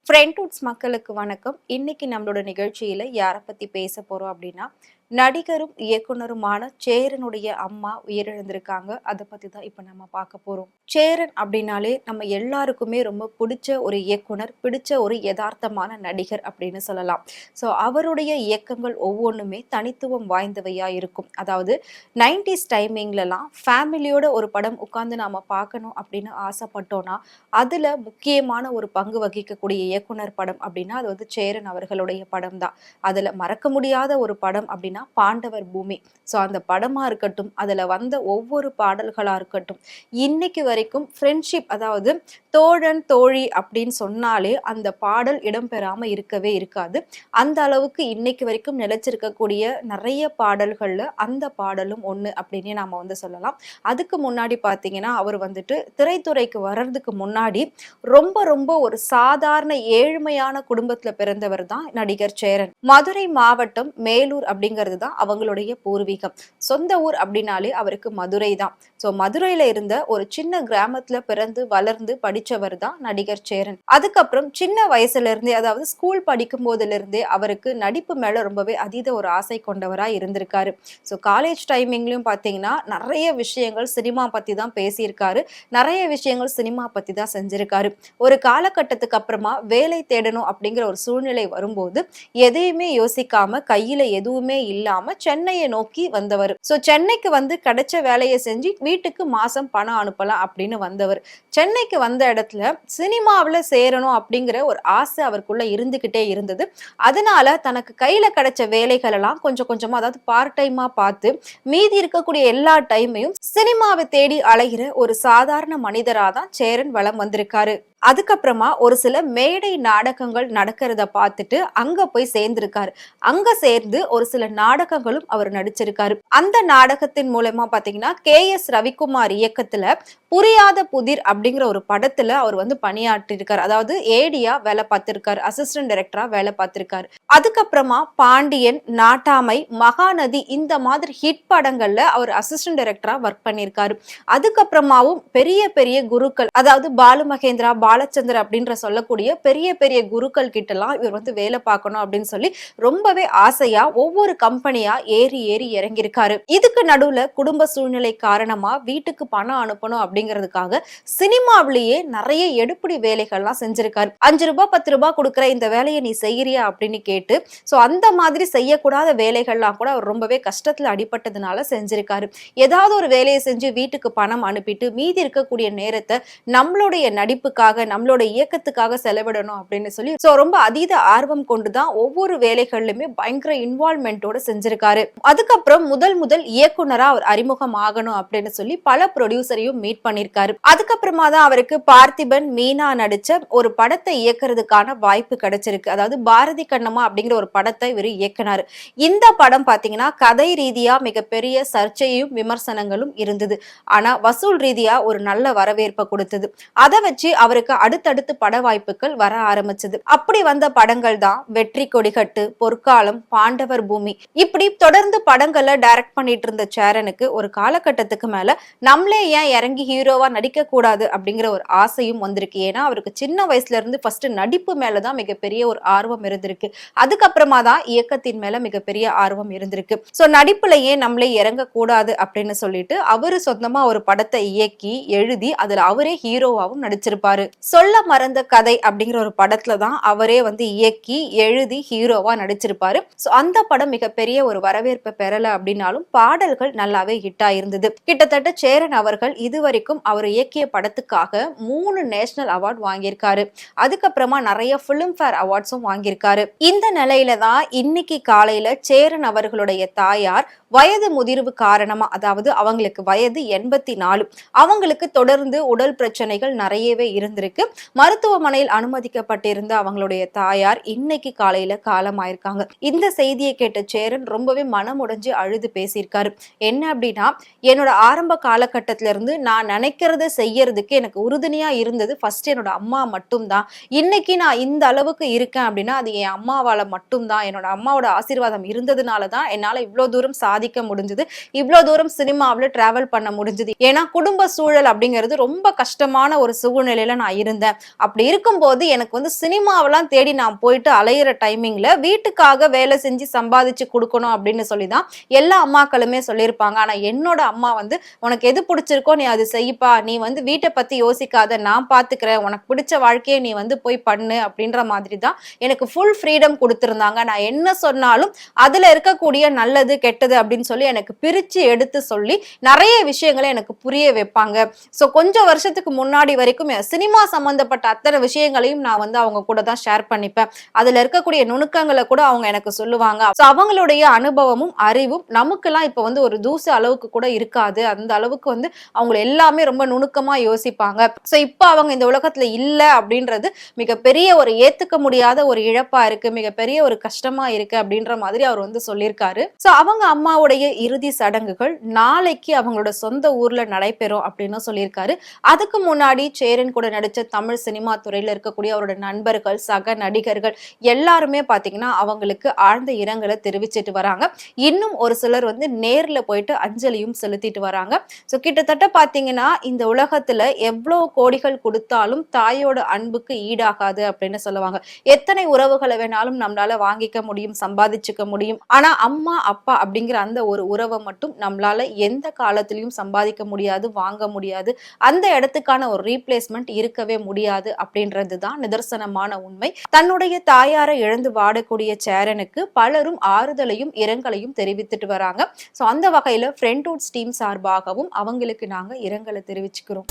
ஃப்ரெண்ட்வுட்ஸ் மக்களுக்கு வணக்கம். இன்னைக்கு நம்மளோட நிகழ்ச்சியில யாரை பத்தி பேச போறோம் அப்படின்னா, நடிகரும் இயக்குனருமான சேரனுடைய அம்மா உயிரிழந்திருக்காங்க. அதை பத்தி தான் இப்ப நம்ம பார்க்க போறோம். சேரன் அப்படின்னாலே நம்ம எல்லாருக்குமே ரொம்ப பிடிச்ச ஒரு இயக்குனர், பிடிச்ச ஒரு யதார்த்தமான நடிகர் அப்படின்னு சொல்லலாம். ஸோ அவருடைய இயக்கங்கள் ஒவ்வொன்றுமே தனித்துவம் வாய்ந்தவையா இருக்கும். அதாவது 90s டைமிங்லலாம் ஃபேமிலியோட ஒரு படம் உட்காந்து நாம பார்க்கணும் அப்படின்னு ஆசைப்பட்டோம்னா, அதுல முக்கியமான ஒரு பங்கு வகிக்கக்கூடிய இயக்குனர் படம் அப்படின்னா அது வந்து சேரன் அவர்களுடைய படம் தான். அதுல மறக்க முடியாத ஒரு படம் அப்படின்னா பாண்டவர் பூமி. ஸோ அந்த படமா இருக்கட்டும், அதுல வந்த ஒவ்வொரு பாடல்களா இருக்கட்டும், இன்னைக்கு வரைக்கும் ஃப்ரெண்ட்ஷிப், அதாவது தோழன் தோழி அப்படின்னு சொன்னாலே அந்த பாடல் இடம்பெறாம இருக்கவே இருக்காது. அந்த அளவுக்கு இன்னைக்கு வரைக்கும் நிலைச்சிருக்கக்கூடிய நிறைய பாடல்கள்ல அந்த பாடலும் ஒண்ணு அப்படின்னே நாம வந்து சொல்லலாம். அதுக்கு முன்னாடி பாத்தீங்கன்னா அவர் வந்துட்டு திரைத்துறைக்கு வர்றதுக்கு முன்னாடி ரொம்ப ரொம்ப ஒரு சாதாரண ஏழ்மையான குடும்பத்துல பிறந்தவர் தான் நடிகர் சேரன். மதுரை மாவட்டம் மேலூர் அப்படிங்கிறது தான் அவங்களுடைய பூர்வீகம். சொந்த ஊர் அப்படின்னாலே அவருக்கு மதுரை தான். ஸோ மதுரையில இருந்த ஒரு சின்ன கிராமத்துல பிறந்து வளர்ந்து படிச்சவர் தான் நடிகர் சேரன். அதுக்கப்புறம் சின்ன வயசுல இருந்தே, அதாவது ஸ்கூல் படிக்கும் போதுல இருந்தே அவருக்கு நடிப்பு மேல ரொம்பவே அதீத ஒரு ஆசை கொண்டவரா இருந்திருக்காரு. ஸோ காலேஜ் டைமிங்லயும் பாத்தீங்கன்னா நிறைய விஷயங்கள் சினிமா பத்தி தான் பேசியிருக்காரு. நிறைய விஷயங்கள் சினிமா பத்தி தான் செஞ்சிருக்காரு. ஒரு காலகட்டத்துக்கு அப்புறமா வேலை தேடணும் அப்படிங்கிற ஒரு சூழ்நிலை வரும்போது எதையுமே யோசிக்காம கையில எதுவுமே இல்லாம சென்னையை நோக்கி வந்தவர். சோ சென்னைக்கு வந்து கிடைச்ச வேலையை செஞ்சு வீட்டுக்கு மாசம் பணம் அனுப்பலாம் அப்படின்னு வந்தவர். சென்னைக்கு வந்த இடத்துல சினிமாவில் சேரணும் அப்படிங்கிற ஒரு ஆசை அவருக்குள்ள இருந்துகிட்டே இருந்தது. அதனால தனக்கு கையில கிடைச்ச வேலைகள் எல்லாம் கொஞ்சம் கொஞ்சமா, அதாவது பார்ட் டைமா பார்த்து மீதி இருக்கக்கூடிய எல்லா டைமையும் சினிமாவை தேடி அலைகிற ஒரு சாதாரண மனிதரா தான் சேரன் வலம் வந்திருக்காரு. அதுக்கப்புறமா ஒரு சில மேடை நாடகங்கள் நடக்கிறத பார்த்துட்டு அங்க போய் சேர்ந்திருக்காரு. அங்க சேர்ந்து ஒரு சில நாடகங்களும் அவர் நடிச்சிருக்காரு. அந்த நாடகத்தின் மூலமா பாத்தீங்கன்னா KS ரவிக்குமார் இயக்கத்துல புரியாத புதிர் அப்படிங்கிற ஒரு படத்துல அவர் வந்து பணியாற்றிருக்காரு. அதாவது ஏடியா வேலை பார்த்திருக்காரு, அசிஸ்டன்ட் டைரக்டரா வேலை பார்த்திருக்காரு. அதுக்கப்புறமா பாண்டியன், நாட்டாமை, மகாநதி இந்த மாதிரி ஹிட் படங்கள்ல அவர் அசிஸ்டன்ட் டைரக்டரா ஒர்க் பண்ணியிருக்காரு. அதுக்கப்புறமாவும் பெரிய பெரிய குருக்கள், அதாவது பாலு மகேந்திரா, பாலச்சந்தர் அப்படின்ற சொல்லக்கூடிய பெரிய பெரிய குருக்கள் கிட்ட எல்லாம் இவர் வந்து வேலை பார்க்கணும் அப்படின்னு சொல்லி ரொம்பவே ஆசையா ஒவ்வொரு கம்பெனியா ஏறி ஏறி இறங்கியிருக்காரு. இதுக்கு நடுவுல குடும்ப சூழ்நிலை காரணமா வீட்டுக்கு பணம் அனுப்பணும் அப்படிங்கிறதுக்காக சினிமாவிலேயே நிறைய எடுப்பிடி வேலைகள்லாம் செஞ்சிருக்காரு. 5 ரூபாய் 10 ரூபாய் கொடுக்குற இந்த வேலையை நீ செய்யறியா அப்படின்னு கேட்டு, சோ அந்த மாதிரி செய்யக்கூடாத வேலைகள்லாம் கூட அவர் ரொம்பவே கஷ்டத்துல அடிபட்டதுனால செஞ்சிருக்காரு. ஏதாவது ஒரு வேலையை செஞ்சு வீட்டுக்கு பணம் அனுப்பிட்டு மீதி இருக்கக்கூடிய நேரத்தை நம்மளுடைய நடிப்புக்காக, நம்மளோட இயக்கத்துக்காக செலவிடணும் அப்படின்னு சொல்லி சோ ரொம்ப அதீத ஆர்வம் கொண்டுதான் ஒவ்வொரு வேலைகள்லயுமே பயங்கர இன்வால்வ்மெண்டோட செஞ்சிருக்காரு. அதுக்கப்புறம் முதல் இயக்குனரா அவர் அறிமுகம் ஆகணும் அப்படின்னு சொல்லி பல ப்ரொடியூசரையும் மீட் பண்ணிருக்காரு. அதுக்கப்புறமா தான் அவருக்கு பார்த்திபன், மீனா நடிச்ச ஒரு படத்தை இயக்குறதுக்கான வாய்ப்பு கிடைச்சிருக்கு. அதாவது பாரதி கண்ணம்மா அப்படிங்கிற ஒரு படத்தை இவர் இயக்குனாரு. இந்த படம் பாத்தீங்கன்னா கதை ரீதியா மிகப்பெரிய சர்ச்சையும் விமர்சனங்களும் இருந்தது. ஆனா வசூல் ரீதியா ஒரு நல்ல வரவேற்பை கொடுத்தது. அதை வச்சு அவருக்கு அடுத்தடுத்து பட வாய்ப்புகள் வர ஆரம்பிச்சது. அப்படி வந்த படங்கள் தான் வெற்றி கொடிகட்டு, பொற்காலம், பாண்டவர் பூமி. இப்படி தொடர்ந்து படங்களை டைரக்ட் பண்ணிட்டு இருந்த சேரனுக்கு ஒரு காலகட்டத்துக்கு மேல நம்மளே ஏன் இறங்கி ஹீரோவா நடிக்க கூடாது அப்படிங்கிற ஒரு ஆசையும் வந்திருக்கு. ஏன்னா அவருக்கு சின்ன வயசுல இருந்து ஃபர்ஸ்ட் நடிப்பு மேலதான் மிகப்பெரிய ஒரு ஆர்வம் இருந்திருக்கு. அதுக்கப்புறமா தான் இயக்கத்தின் மேல மிகப்பெரிய ஆர்வம் இருந்திருக்கு. சோ நடிப்புலயே நம்மளே இறங்க கூடாது அப்படின்னு சொல்லிட்டு அவரு சொந்தமா ஒரு படத்தை இயக்கி எழுதி அதுல அவரே ஹீரோவாவும் நடிச்சிருப்பாரு. சொல்ல மறந்த கதை அப்படிங்கிற ஒரு படத்துல தான் அவரே வந்து இயக்கி எழுதி ஹீரோவா நடிச்சிருப்பாரு. சோ அந்த படம் மிகப்பெரிய ஒரு வரவேற்பை பெறல அப்படின்னாலும் பாடல்கள் நல்லாவே ஹிட் ஆயிருந்தது. கிட்டத்தட்ட சேரன் அவர்கள் இதுவரைக்கும் அவர் இயக்கிய படத்துக்காக 3 நேஷனல் அவார்ட் வாங்கியிருக்காரு. அதுக்கப்புறமா நிறைய பிலிம்ஃபேர் அவார்ட்ஸும் வாங்கியிருக்காரு. இந்த நிலையில தான் இன்னைக்கு காலையில சேரன் அவர்களுடைய தாயார் வயது முதிர்வு காரணமா, அதாவது அவங்களுக்கு வயது 84, அவங்களுக்கு தொடர்ந்து உடல் பிரச்சனைகள் நிறையவே இருந்திருக்கு. மருத்துவமனையில் அனுமதிக்கப்பட்டிருந்த அவங்களுடைய தாயார் இன்னைக்கு காலையில காலமாயிருக்காங்க. இந்த செய்தியை கேட்ட சேரன் ரொம்பவே மனமுடைஞ்சு அழுது பேசியிருக்காரு. என்ன அப்படின்னா, என்னோட ஆரம்ப காலகட்டத்தில இருந்து நான் நினைக்கிறத செய்யறதுக்கு எனக்கு உறுதுணையா இருந்தது ஃபர்ஸ்ட் என்னோட அம்மா மட்டும்தான். இன்னைக்கு நான் இந்த அளவுக்கு இருக்கேன் அப்படின்னா அது என் அம்மாவால மட்டும்தான், என்னோட அம்மாவோட ஆசீர்வாதம் இருந்ததுனாலதான் என்னால இவ்வளவு தூரம் சாதிக்க முடிஞ்சது, இவ்வளவு தூரம் சினிமாவில் டிராவல் பண்ண முடிஞ்சது. ஏன்னா குடும்ப சூழல் அப்படிங்கிறது ரொம்ப கஷ்டமான ஒரு சூழ்நிலையில நான் இருந்தேன். அப்படி இருக்கும்போது எனக்கு வந்து சினிமாவெல்லாம் தேடி நான் போயிட்டு அலையிற டைமிங்ல வீட்டுக்காக வேலை செஞ்சு சம்பாதிச்சு குடுக்கணும் அப்படின்னு சொல்லி தான் எல்லா அம்மாக்களுமே சொல்லியிருப்பாங்க. ஆனா என்னோட அம்மா வந்து, "உனக்கு எது புடிச்சிருக்கோ நீ அது செய்ப்பா. நீ வந்து வீட்ட பத்தி யோசிக்காத. நான் பாத்துக்கிறேன். உனக்கு பிடிச்ச வாழ்க்கைய நீ வந்து போய் பண்ணு." அப்படின்ற மாதிரி தான் எனக்கு ஃபுல் ஃப்ரீடம் குடுத்திருந்தாங்க. நான் என்ன சொன்னாலும் அதுல இருக்கக்கூடிய நல்லது, கெட்டது அப்படின்னு சொல்லி எனக்கு பிரிச்சு எடுத்து சொல்லி நெறைய விஷயங்கள எனக்கு புரிய வைப்பாங்க. ஸோ கொஞ்சம் வருஷத்துக்கு முன்னாடி வரைக்கும் சினிமா சம்பந்தப்பட்ட அத்தனை விஷயங்களையும் நான் வந்து அவங்க கூட தான் ஷேர் பண்ணிப்பேன். அதுல இருக்கக்கூடிய நுணுக்கங்கள கூட அவங்க எனக்கு சொல்லுவாங்க. ஸோ அவங்களுடைய அனுபவமும், அறிவும் நமக்கெல்லாம் இப்ப வந்து ஒரு தூசு அளவுக்கு கூட இருக்காது. அந்த அளவுக்கு வந்து அவங்க எல்லாமே ரொம்ப நுணுக்கமா யோசிப்பாங்க. ஸோ இப்ப அவங்க இந்த உலகத்துல இல்ல அப்படின்றது மிகப்பெரிய ஒரு ஏத்துக்க முடியாத ஒரு இழப்பா இருக்கு. மிகப்பெரிய ஒரு கஷ்டமா இருக்கு அப்படின்ற மாதிரி அவர் வந்து சொல்லியிருக்காரு. ஸோ அவங்க அம்மாவுடைய இறுதி சடங்குகள் நாளைக்கு அவங்களோட சொந்த ஊர்ல நடைபெறும் அப்படின்னு சொல்லியிருக்காரு. அதுக்கு முன்னாடி சேரன் கூட நடிச்ச தமிழ் சினிமா துறையில இருக்கக்கூடிய அவரோட நண்பர்கள், சக நடிகர்கள் எல்லாருமே பாத்தீங்கன்னா அவங்களுக்கு ஆழ்ந்த இரங்கலை தெரிவிச்சிட்டு வராங்க. இன்னும் ஒரு சிலர் வந்து நேர்ல போயிட்டு அஞ்சலியும் செலுத்திட்டு வராங்க. ஸோ கிட்டத்தட்ட பாத்தீங்கன்னா இந்த உலகத்துல எவ்வளவு கோடிகள் கொடுத்தாலும் தாயோட அன்புக்கு ஈடாகாது அப்படின்னு சொல்லுவாங்க. எத்தனை உறவுகளை வேணாலும் நம்மளால வாங்கிக்க முடியும், சம்பாதிச்சுக்க முடியும். ஆனா அம்மா, அப்பா அப்படிங்கிற அந்த ஒரு உறவை மட்டும் நம்மளால எந்த காலத்திலையும் சம்பாதிக்க முடியாது, வாங்க முடியாது. அந்த இடத்துக்கான ஒரு ரீப்ளேஸ்மெண்ட் இருக்கவே முடியாது அப்படின்றது தான் நிதர்சனமான உண்மை. தன்னுடைய தாயாரை இழந்து வாடக்கூடிய சேரனுக்கு பலரும் ஆறுதலையும் இரங்கலையும் தெரிவித்துட்டு வராங்க. ஸோ அந்த வகையில ஃப்ரெண்ட்வுட்ஸ் டீம் சார்பாகவும் அவங்களுக்கு நாங்க இரங்கலை தெரிவிச்சுக்கிறோம்.